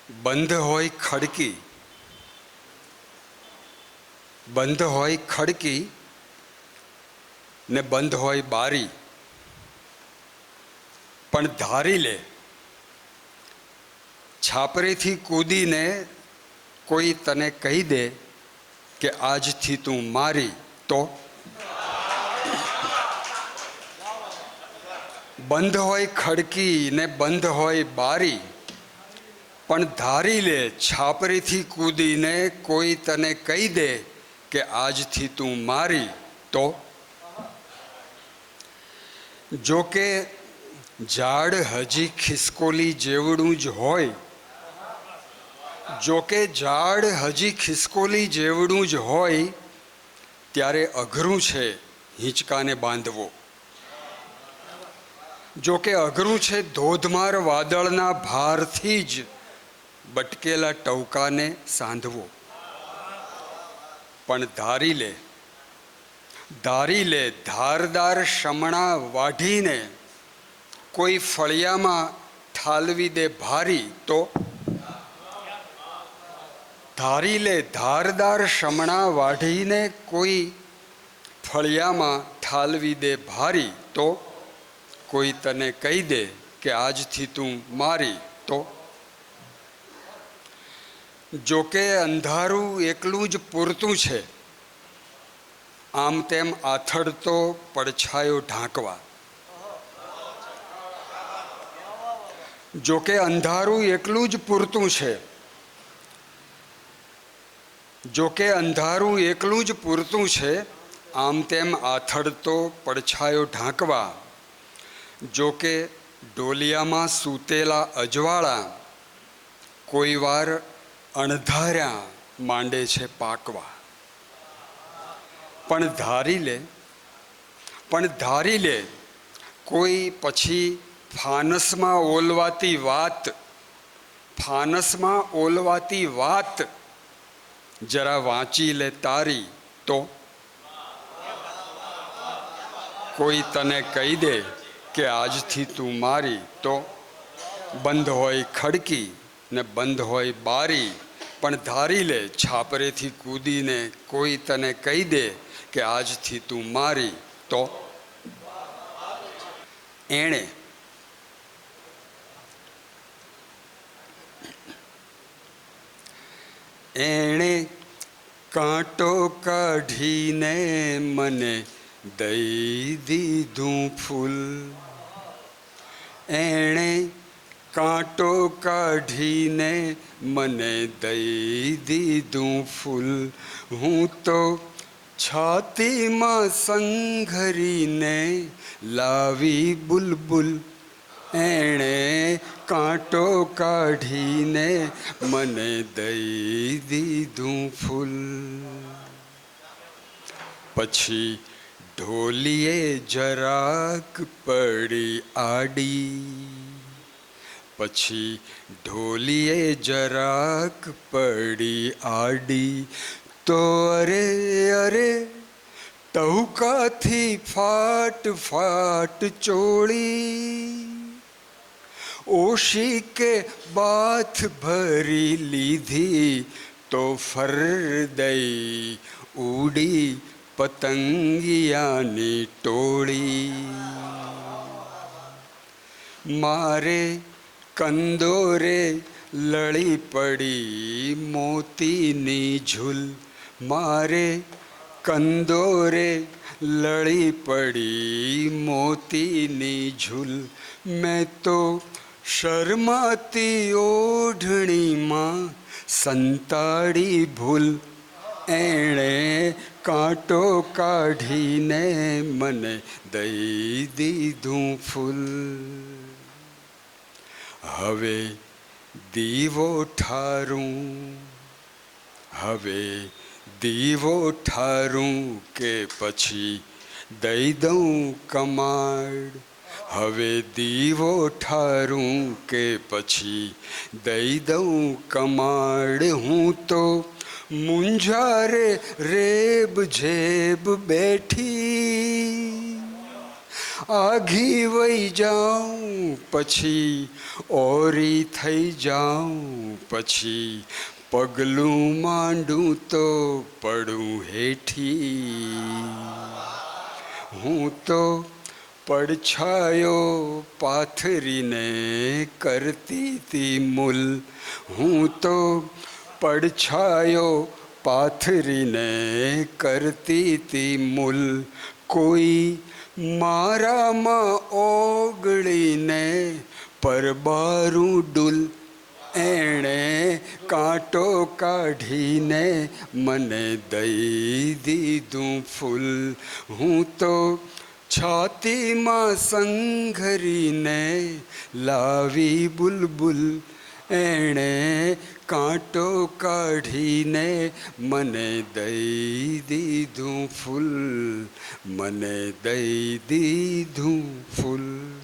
બંધ હોય ખડકી, બંધ હોય ખડકી ને બંધ હોય બારી, પણ ધારી લે છાપરેથી કૂદીને કોઈ તને કહી દે કે આજથી તું મારી, તો બંધ હોય ખડકી ને બંધ હોય બારી, પણ ધારી લે છાપરીથી કૂદીને કોઈ તને કહી દે કે આજથી તું મારી, તો જોકે ઝાડ હજી ખિસકોલી જેવડું જ હોય, જોકે ઝાડ હજી ખિસકોલી જેવડું જ હોય, ત્યારે અઘરું છે હિંચકાને બાંધવો. જોકે અઘરું છે ધોધમાર વાદળના ભારથી જ બટકેલા ટવકાને સાંધવો. પણ ધારી લે, ધારી લે ધારદાર શમણા વાઢીને કોઈ ફળિયામાં ઠાલવી દે ભારી, તો ધારી લે ધારદાર શમણા વાઢીને કોઈ ફળિયામાં ઠાલવી દે ભારી, તો કોઈ તને કહી દે કે આજથી તું મારી, તો જોકે અંધારું એકલું જ પૂરતું છે આમ તેમ આથડતો પડછાયો ઢાંકવા. જોકે અંધારું એકલું જ પૂરતું છે, જોકે અંધારું એકલું જ પૂરતું છે આમ તેમ આથડતો પડછાયો ઢાંકવા. જોકે ડોલિયામાં સૂતેલા અજવાળા કોઈ વાર અણધાર્યા માંડે છે પાકવા. પણ ધારી લે, પણ ધારી લે કોઈ પછી ફાનસમાં ઓલવાતી વાત, ફાનસમાં ઓલવાતી વાત જરા વાંચી લે તારી, તો કોઈ તને કહી દે કે આજથી તું મારી, તો બંધ હોય ખડકી ને બંધ હોય બારી, પણ ધારી લે છાપરેથી કૂદીને કોઈ તને કહી દે કે આજથી તું મારી, તો એણે એણે કાંટો કાઢીને મને દઈ દીધું ફૂલ, એણે કાંટો કાઢીને મને દઈ દીધું ફૂલ. હું તો છાતીમાં સંઘરીને લાવી બુલબુલ, એણે કાંટો કાઢીને મને દઈ દીધું ફૂલ. પછી ઢોલીએ જરાક પડી આડી, પછી ઢોલીએ જરાક પડી આડી, તો અરે અરે ટહુકાથી ફાટ ફાટ ચોળી, ઓશિકે બાથ ભરી લીધી તો ફર દઈ ઉડી પતંગિયાની ટોળી. મારે કંદોરે લળી પડી મોતીની ઝૂલ, મારે કંદોરે લળી પડી મોતીની ઝૂલ. મેં તો શરમાતી ઓઢણીમાં સંતાડી ભૂલ, એણે કાંટો કાઢીને મને દઈ દીધું ફૂલ. હવે દીવો ઠારું, હવે દીવો ઠારું કે પછી દઈ દઉં કમાડ, હવે દીવો ઠારું કે પછી દઈ દઉં કમાડ. હું તો મુંજારે રેબ જેબ બેઠી, આઘી વહી જાઉં પછી ઓરી થઈ જાઉં પછી પગલું માંડું તો પડું હેઠી હું તો પડછાયો પાથરીને કરતી તી મૂલ હું તો પડછાયો પાથરીને કરતી તી મૂલ કોઈ મારામાં ઓગળીને પરબારું ડૂલ એણે કાંટો કાઢીને મને દઈ દીધું ફૂલ હું તો છાતીમાં સંઘરીને લાવી બુલબુલ એણે કાંટો કાઢીને મને દઈ દીધું ફૂલ મને દઈ દીધું ફૂલ.